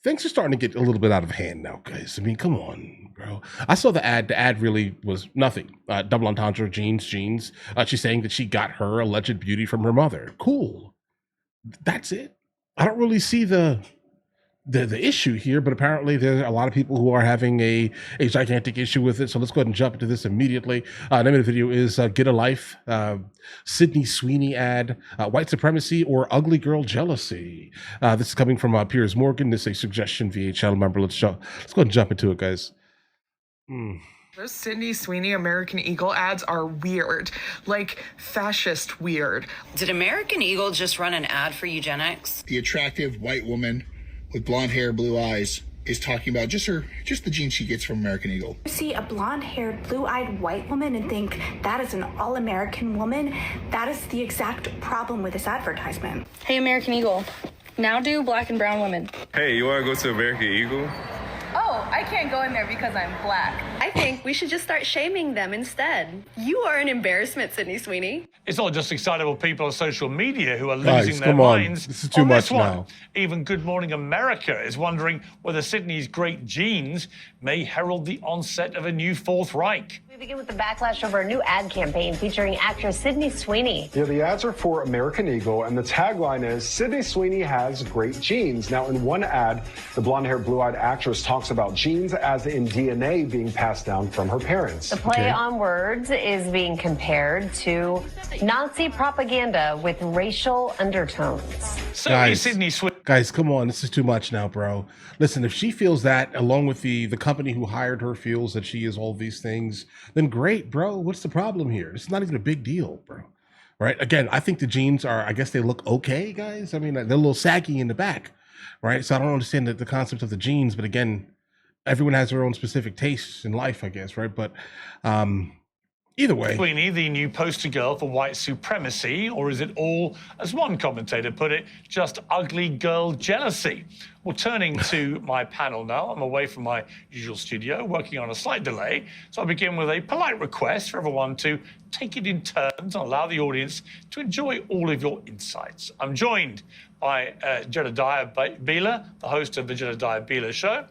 things are starting to get a little bit out of hand now, guys. I mean, come on, bro. I saw the ad. The ad really was nothing. Double entendre, jeans. She's saying that she got her alleged beauty from her mother. Cool. That's it. I don't really see the issue here, but apparently there are a lot of people who are having a gigantic issue with it. So let's go ahead and jump into this immediately. Name of the video is Get a Life, Sydney Sweeney ad, white supremacy or ugly girl jealousy. This is coming from Piers Morgan. This is a suggestion via channel member. Let's go ahead and jump into it, guys. Those Sydney Sweeney American Eagle ads are weird, like fascist weird. Did American Eagle just run an ad for eugenics? The attractive white woman with blonde hair, blue eyes is talking about just the jeans she gets from American Eagle. You see a blonde-haired, blue-eyed white woman and think that is an all-American woman. That is the exact problem with this advertisement. Hey, American Eagle, now do black and brown women. Hey, you want to go to American Eagle? Oh, I can't go in there because I'm black. I think we should just start shaming them instead. You are an embarrassment, Sydney Sweeney. It's not just excitable people on social media who are losing their come on. minds. This is too much now. Even Good Morning America is wondering whether Sydney's great genes may herald the onset of a new Fourth Reich. We begin with the backlash over a new ad campaign featuring actress Sydney Sweeney. Yeah, the ads are for American Eagle, and the tagline is, Sydney Sweeney has great genes. Now, in one ad, the blonde-haired, blue-eyed actress talks about genes as in DNA being passed down from her parents. The play on words is being compared to Nazi propaganda with racial undertones. Guys, come on. This is too much now, bro. Listen, if she feels that, along with the company who hired her feels that she is all these things, then great, bro. What's the problem here? It's not even a big deal, bro. Right? Again, I think the jeans are, I guess they look okay, guys. I mean, they're a little saggy in the back, right? So I don't understand the concept of the jeans, but again, everyone has their own specific tastes in life, I guess, right? But either way. Sweeney, the new poster girl for white supremacy, or is it all, as one commentator put it, just ugly girl jealousy? Well, turning to my panel now, I'm away from my usual studio, working on a slight delay. So I begin with a polite request for everyone to take it in turns and allow the audience to enjoy all of your insights. I'm joined by Jedediah Beeler, the host of the Jedediah Beeler Show,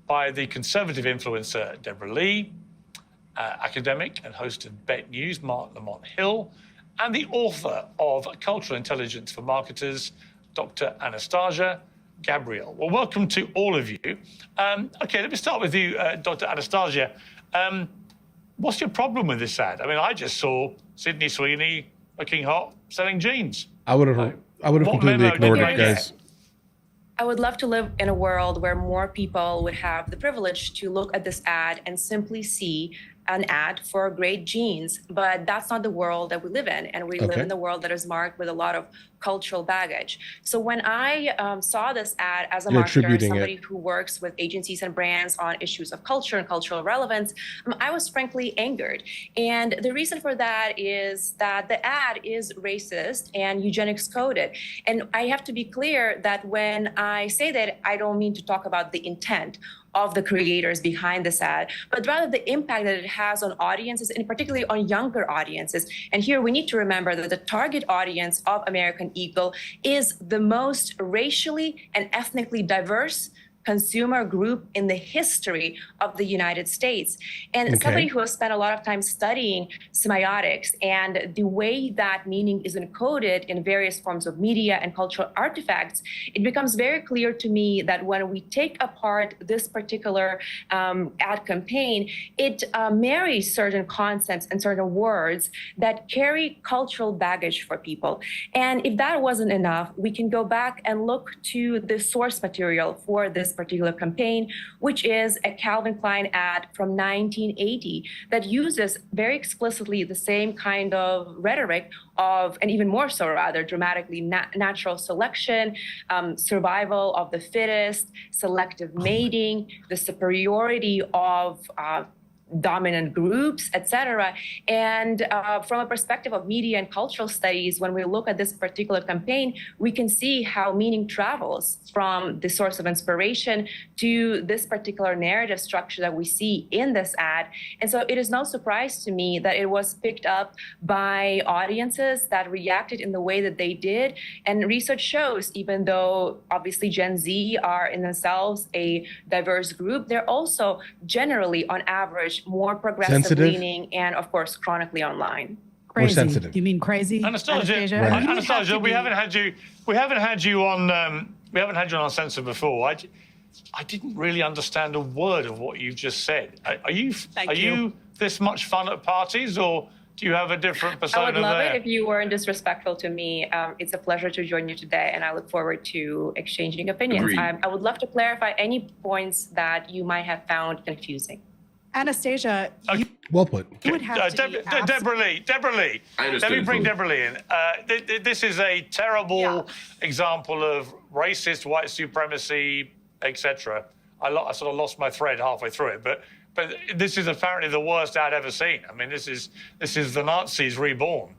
by the conservative influencer Deborah Lee, academic and host of Bet News, Mark Lamont Hill, and the author of Cultural Intelligence for Marketers, Dr. Anastasia Gabriel. Well, welcome to all of you. Okay, let me start with you, Dr. Anastasia. What's your problem with this ad? I mean, I just saw Sydney Sweeney looking hot, selling jeans. I would have completely ignored it, guys. I would love to live in a world where more people would have the privilege to look at this ad and simply see an ad for great jeans, but that's not the world that we live in. And we live in the world that is marked with a lot of cultural baggage. So when I saw this ad as a marketer, somebody who works with agencies and brands on issues of culture and cultural relevance, I was frankly angered. And the reason for that is that the ad is racist and eugenics coded. And I have to be clear that when I say that, I don't mean to talk about the intent of the creators behind this ad, but rather the impact that it has on audiences, and particularly on younger audiences. And here we need to remember that the target audience of American Eagle is the most racially and ethnically diverse consumer group in the history of the United States. And somebody who has spent a lot of time studying semiotics and the way that meaning is encoded in various forms of media and cultural artifacts, it becomes very clear to me that when we take apart this particular ad campaign, it marries certain concepts and certain words that carry cultural baggage for people. And if that wasn't enough, we can go back and look to the source material for this particular campaign, which is a Calvin Klein ad from 1980 that uses very explicitly the same kind of rhetoric of, and even more so rather dramatically, natural selection, survival of the fittest, selective mating, the superiority of dominant groups, etc. And from a perspective of media and cultural studies, when we look at this particular campaign, we can see how meaning travels from the source of inspiration to this particular narrative structure that we see in this ad. And so it is no surprise to me that it was picked up by audiences that reacted in the way that they did. And research shows, even though obviously Gen Z are in themselves a diverse group, they're also generally, on average, more progressive leaning and, of course, chronically online. Crazy. More sensitive. You mean crazy? Anastasia, Right. Anastasia, we haven't had you on Uncensored before. I didn't really understand a word of what you've just said. Are you this much fun at parties, or do you have a different persona I would love there? it if you weren't disrespectful to me. It's a pleasure to join you today, and I look forward to exchanging opinions. I would love to clarify any points that you might have found confusing. Anastasia, well put. you would have to Deborah Lee. Let me bring Deborah Lee in. This is a terrible example of racist white supremacy, etc. I sort of lost my thread halfway through it, but this is apparently the worst ad ever seen. I mean, this is the Nazis reborn.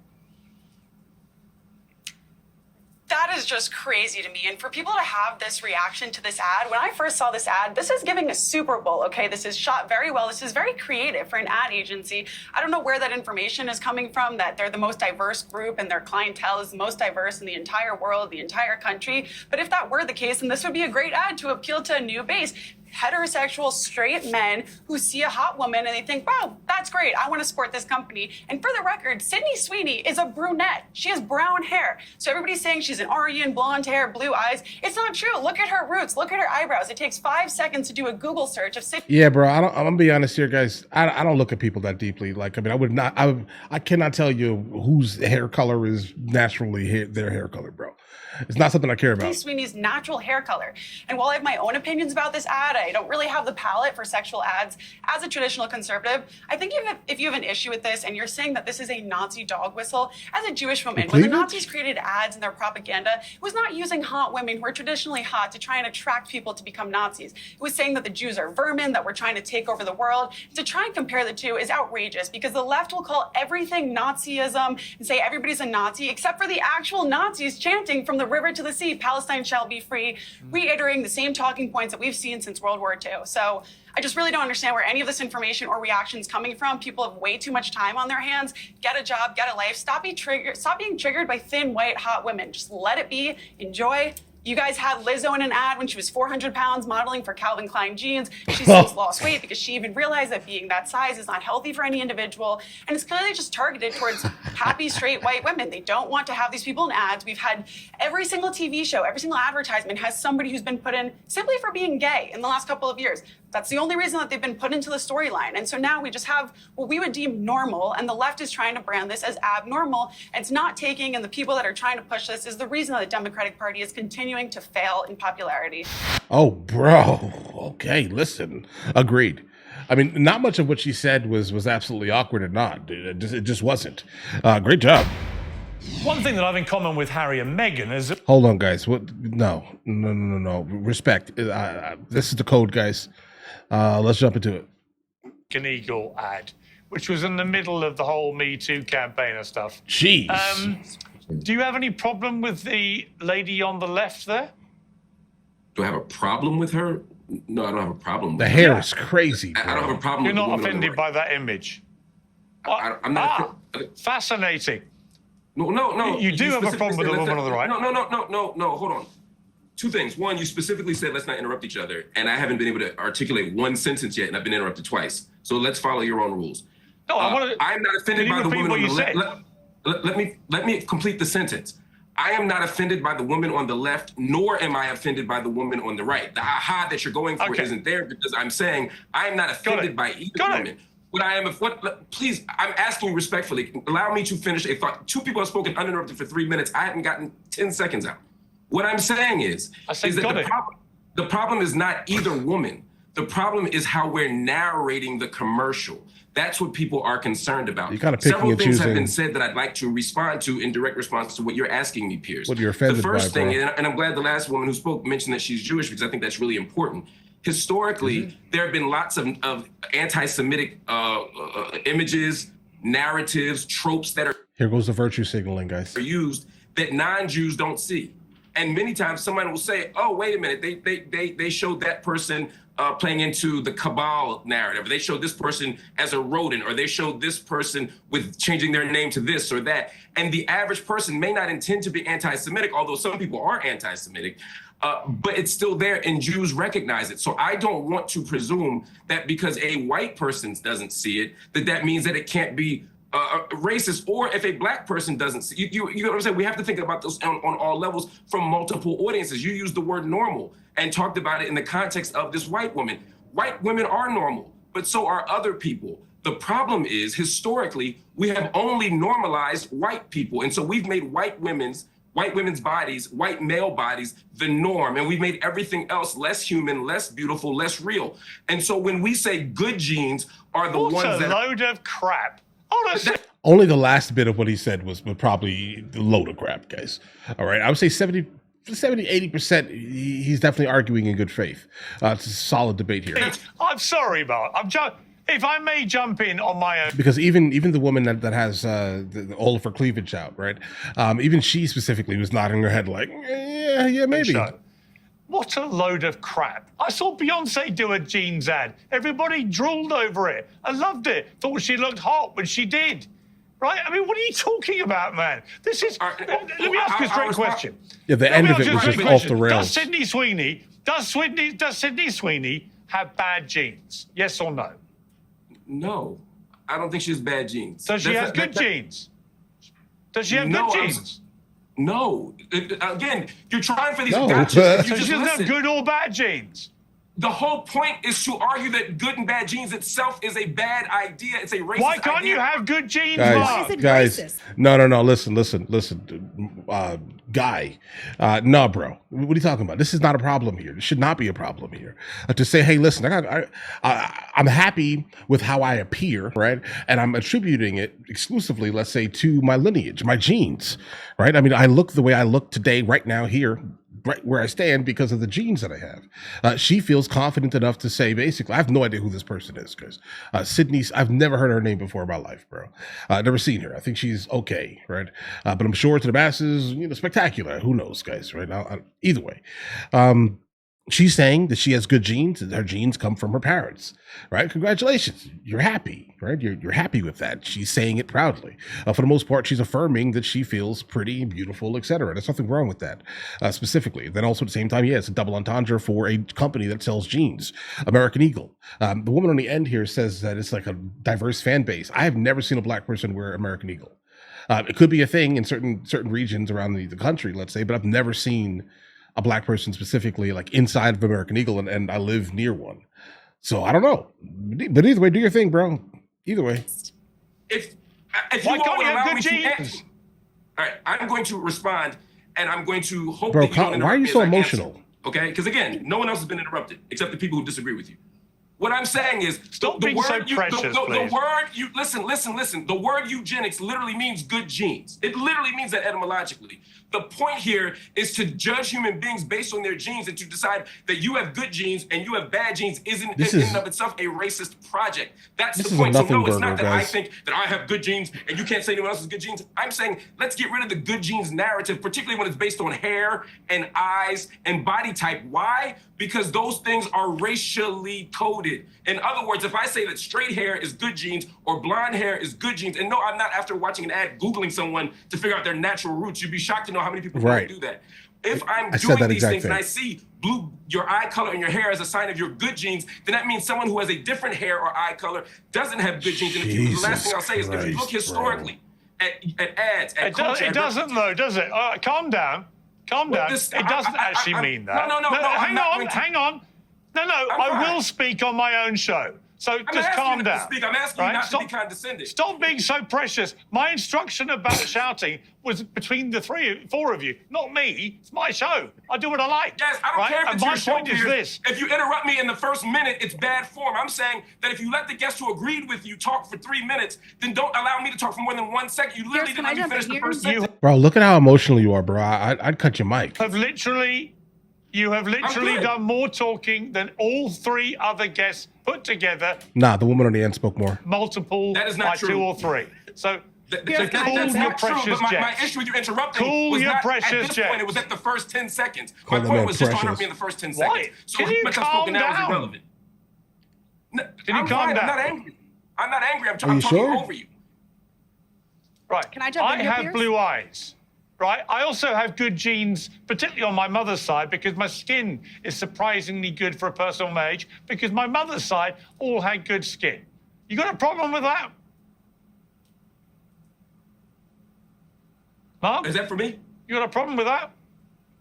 That is just crazy to me. And for people to have this reaction to this ad, when I first saw this ad, this is giving a Super Bowl, okay? This is shot very well. This is very creative for an ad agency. I don't know where that information is coming from, that they're the most diverse group and their clientele is the most diverse in the entire world, the entire country. But if that were the case, then this would be a great ad to appeal to a new base. Heterosexual straight men who see a hot woman and they think, wow, that's great, I want to support this company. And for the record, Sydney Sweeney is a brunette. She has brown hair. So everybody's saying she's an Aryan, blonde hair, blue eyes. It's not true. Look at her roots. Look at her eyebrows. It takes 5 seconds to do a Google search of Sydney. Yeah, bro. I'm gonna be honest here, guys. I don't look at people that deeply. Like, I mean, I cannot tell you whose hair color is naturally their hair color, bro. It's not something I care about. Sweeney's natural hair color. And while I have my own opinions about this ad, I don't really have the palate for sexual ads as a traditional conservative. I think if you have an issue with this and you're saying that this is a Nazi dog whistle, as a Jewish woman, when the Nazis created ads and their propaganda, it was not using hot women who are traditionally hot to try and attract people to become Nazis. It was saying that the Jews are vermin, that we're trying to take over the world. To try and compare the two is outrageous because the left will call everything Nazism and say everybody's a Nazi, except for the actual Nazis chanting from the river to the sea, Palestine shall be free, reiterating the same talking points that we've seen since World War II. So I just really don't understand where any of this information or reaction is coming from. People have way too much time on their hands. Get a job, get a life. Stop being triggered by thin, white, hot women. Just let it be. Enjoy. You guys had Lizzo in an ad when she was 400 pounds modeling for Calvin Klein jeans. She since lost weight because she even realized that being that size is not healthy for any individual. And it's clearly just targeted towards happy, straight, white women. They don't want to have these people in ads. We've had every single TV show, every single advertisement has somebody who's been put in simply for being gay in the last couple of years. That's the only reason that they've been put into the storyline. And so now we just have what we would deem normal, and the left is trying to brand this as abnormal. And it's not taking, and the people that are trying to push this is the reason that the Democratic Party is continuing to fail in popularity. Oh, bro. Okay, listen. Agreed. I mean, not much of what she said was absolutely awkward or not, dude. It just wasn't. Great job. One thing that I've in common with Harry and Meghan is... Hold on, guys. What? No. Respect. This is the code, guys. Let's jump into it. An Eagle ad, which was in the middle of the whole Me Too campaign and stuff. Jeez. Do you have any problem with the lady on the left there? Do I have a problem with her? No, I don't have a problem with her. The hair is crazy, bro. I don't have a problem You're with not offended by that image? I'm not. Fascinating. No. You do have a problem with the woman on the right. No, hold on. Two things. One, you specifically said let's not interrupt each other, and I haven't been able to articulate one sentence yet, and I've been interrupted twice. So let's follow your own rules. No, I'm not offended by the woman on the left. Let me complete the sentence. I am not offended by the woman on the left, nor am I offended by the woman on the right. The aha that you're going for isn't there because I'm saying I am not offended by either woman. What I am, please, I'm asking respectfully, allow me to finish a thought. Two people have spoken uninterrupted for 3 minutes. I haven't gotten 10 seconds out. What I'm saying is that the problem is not either woman. The problem is how we're narrating the commercial. That's what people are concerned about. Several things have been said that I'd like to respond to in direct response to what you're asking me, Piers. What you're offended by, the first thing, bro. and I'm glad the last woman who spoke mentioned that she's Jewish because I think that's really important. Historically, there have been lots of anti-Semitic images, narratives, tropes that are here goes the virtue signaling, guys. Used that non-Jews don't see. And many times someone will say, oh, wait a minute, they showed that person playing into the cabal narrative. They showed this person as a rodent, or they showed this person with changing their name to this or that. And the average person may not intend to be anti-Semitic, although some people are anti-Semitic, but it's still there and Jews recognize it. So I don't want to presume that because a white person doesn't see it, that means that it can't be racist, or if a black person doesn't see you know what I'm saying? We have to think about this on all levels from multiple audiences. You used the word normal and talked about it in the context of this white woman. White women are normal, but so are other people. The problem is, historically, we have only normalized white people. And so we've made white women's bodies, white male bodies, the norm. And we've made everything else less human, less beautiful, less real. And so when we say good genes are the ones that— What a load of crap. Only the last bit of what he said was probably a load of crap, guys. All right. I would say 80%, he's definitely arguing in good faith. It's a solid debate here. I'm sorry, Mark. If I may jump in on my own. Because even the woman that has all of her cleavage out, right? Even she specifically was nodding her head like, yeah, maybe. What a load of crap. I saw Beyonce do a jeans ad. Everybody drooled over it. I loved it. Thought she looked hot when she did. Right? I mean, what are you talking about, man? This is... let me ask you a straight question. Yeah, the end of it was just off the rails. Does Sydney Sweeney have bad genes? Yes or no? No. I don't think she has bad genes. Does she have good genes? Does she have good genes? No. Again, you're trying for these gotchas. So she doesn't have good or bad genes. The whole point is to argue that good and bad genes itself is a bad idea. It's a racist idea. Why can't you have good genes, guys, Mark? Why is it racist? No. Listen. Guy. No, bro. What are you talking about? This is not a problem here. This should not be a problem here. To say, hey, listen, I'm happy with how I appear, right? And I'm attributing it exclusively, let's say, to my lineage, my genes, right? I mean, I look the way I look today, right now, here, right where I stand because of the genes that I have. She feels confident enough to say, basically, I have no idea who this person is, because Sydney, I've never heard her name before in my life, bro. I've never seen her. I think she's okay, right? But I'm sure to the masses, spectacular. Who knows, guys, right? Either way. She's saying that she has good genes, and her genes come from her parents, right? Congratulations. You're happy, right? You're happy with that. She's saying it proudly. For the most part, she's affirming that she feels pretty, beautiful, etc. There's nothing wrong with that, specifically. Then also at the same time, it's a double entendre for a company that sells jeans, American Eagle. The woman on the end here says that it's like a diverse fan base. I have never seen a black person wear American Eagle. It could be a thing in certain regions around the country, let's say, but I've never seen a black person specifically like inside of American Eagle, and I live near one. So I don't know. But either way, do your thing, bro. Either way. If why you can't you have allow good me genes? to all right, I'm going to respond, and I'm going to hope bro, that you don't interrupt why are you me so as I emotional? answer, okay? Because again, no one else has been interrupted except the people who disagree with you. What I'm saying is, Stop being so precious, please. The word you listen. The word eugenics literally means good genes. It literally means that etymologically. The point here is to judge human beings based on their genes, and to decide that you have good genes and you have bad genes isn't in and of itself a racist project. That's the point. So no, it's not that I think that I have good genes and you can't say anyone else has good genes. I'm saying let's get rid of the good genes narrative, particularly when it's based on hair and eyes and body type. Why? Because those things are racially coded. In other words, if I say that straight hair is good genes or blonde hair is good genes, and no, I'm not after watching an ad Googling someone to figure out their natural roots. You'd be shocked to know how many people do that. If I'm doing these things and I see your eye color and your hair as a sign of your good genes, then that means someone who has a different hair or eye color doesn't have good genes. And the last thing I'll say is if you look historically at ads, at culture, it doesn't though, does it? Calm down. Calm down. It doesn't actually mean that. No. Hang on. No, I will speak on my own show. So just calm down. I'm asking you not to be condescending. Stop being so precious. My instruction about shouting was between the four of you, not me. It's my show. I do what I like. Yes, I don't care if it's your show. My point is this. If you interrupt me in the first minute, it's bad form. I'm saying that if you let the guest who agreed with you talk for 3 minutes, then don't allow me to talk for more than 1 second. You literally didn't let me finish the first sentence. Bro, look at how emotional you are, bro. I'd cut your mic. Have literally You have literally done more talking than all 3 other guests put together. Nah, the woman on the end spoke more. Multiple that is not by true. 2 or 3. So that's not true, but my issue with you interrupting was not at this point. It was at the first 10 seconds. My point was just to interrupt me in the first 10 seconds. So Can you calm down? Is irrelevant. Can you calm down? I'm not angry. I'm not angry. I'm talking over you. Right. Can I jump in here, have Piers? blue eyes. Right. I also have good genes, particularly on my mother's side, because my skin is surprisingly good for a person of my age, because my mother's side all had good skin. You got a problem with that? Mark? Is that for me? You got a problem with that?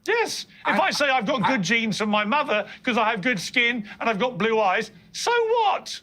Yes. If I say I've got good genes from my mother because I have good skin and I've got blue eyes, so what?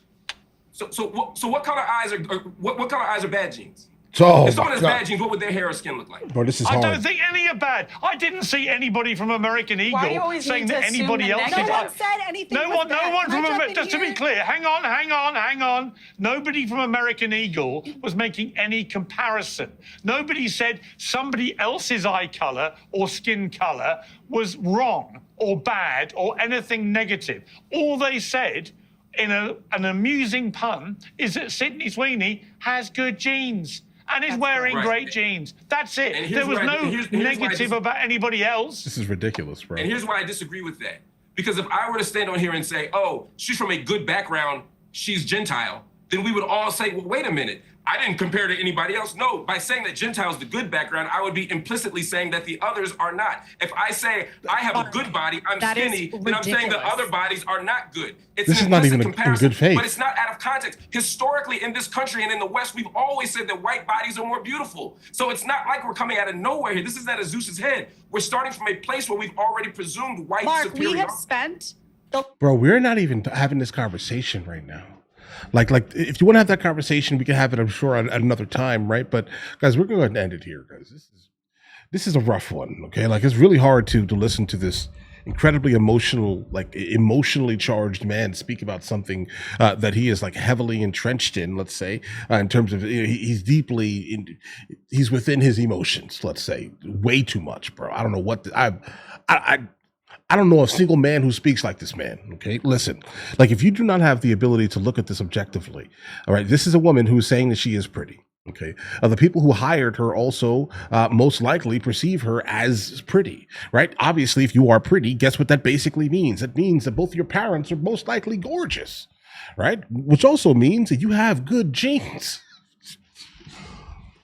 So what color eyes are what color eyes are bad genes? Oh, if someone has bad genes, what would their hair or skin look like? Bro, this is I hard. don't think any are bad. I didn't see anybody from American Eagle saying that anybody else is. No one said anything. No one from just to be clear, hang on. Nobody from American Eagle was making any comparison. Nobody said somebody else's eye color or skin color was wrong or bad or anything negative. All they said in an amusing pun is that Sydney Sweeney has good genes and is wearing great jeans. That's it. There was no negative about anybody else. This is ridiculous, bro. And here's why I disagree with that. Because if I were to stand on here and say, oh, she's from a good background, she's Gentile, then we would all say, well, wait a minute. I didn't compare to anybody else. No, by saying that Gentile is the good background, I would be implicitly saying that the others are not. If I say I have a good body, I'm skinny, then I'm saying the other bodies are not good. It's this an is not even comparison, in good faith. but it's not out of context. Historically, in this country and in the West, we've always said that white bodies are more beautiful. So it's not like we're coming out of nowhere here. This is out of Zeus's head. We're starting from a place where we've already presumed white superiority. We have spent Bro, we're not even having this conversation right now. Like, if you want to have that conversation, we can have it, I'm sure, at another time, right? But guys, we're going to end it here, guys. This is a rough one, okay? Like, it's really hard to listen to this incredibly emotionally charged man speak about something that he is like heavily entrenched in, let's say, in terms of he's he's within his emotions, let's say, way too much, bro. I don't know what I don't know a single man who speaks like this man. Okay, listen, like if you do not have the ability to look at this objectively, all right, this is a woman who's saying that she is pretty. Okay, the people who hired her also most likely perceive her as pretty, right? Obviously, if you are pretty, guess what that basically means? It means that both your parents are most likely gorgeous, right? Which also means that you have good genes.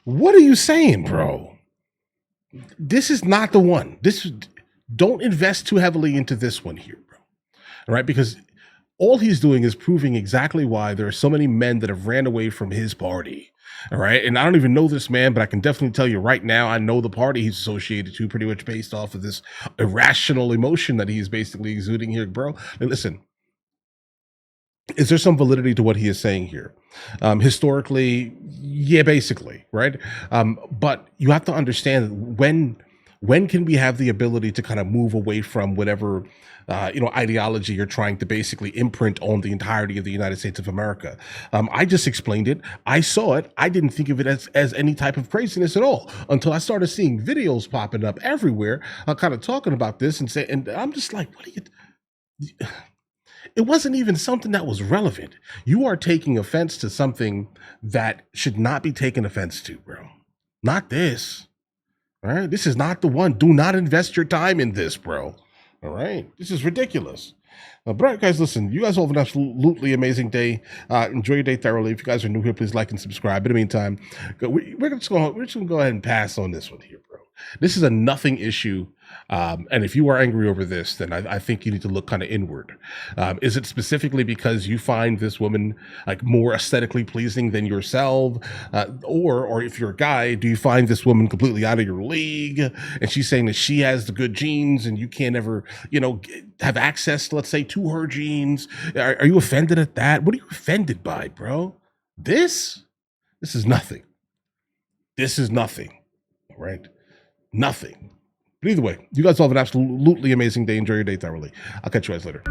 What are you saying, bro? This is not the one. Don't invest too heavily into this one here, bro. All right, because all he's doing is proving exactly why there are so many men that have ran away from his party. All right, and I don't even know this man, but I can definitely tell you right now, I know the party he's associated to pretty much based off of this irrational emotion that he's basically exuding here, bro. And listen, is there some validity to what he is saying here? Historically, yeah, basically, right? But you have to understand when can we have the ability to kind of move away from whatever ideology you're trying to basically imprint on the entirety of the United States of America? I just explained it. I saw it. I didn't think of it as any type of craziness at all until I started seeing videos popping up everywhere, kind of talking about this and I'm just like, what are you? It wasn't even something that was relevant. You are taking offense to something that should not be taken offense to, bro. Not this. All right, this is not the one. Do not invest your time in this, bro. All right, this is ridiculous. But guys, listen, you guys all have an absolutely amazing day. Enjoy your day thoroughly. If you guys are new here, please like and subscribe. In the meantime, we're just gonna go ahead and pass on this one here, bro. This is a nothing issue. And if you are angry over this, then I think you need to look kind of inward. Is it specifically because you find this woman like more aesthetically pleasing than yourself? Or if you're a guy, do you find this woman completely out of your league and she's saying that she has the good genes and you can't ever, have access, let's say, to her genes? Are you offended at that? What are you offended by, bro? This is nothing. This is nothing. All right. Nothing. But either way, you guys all have an absolutely amazing day. Enjoy your day thoroughly. I'll catch you guys later.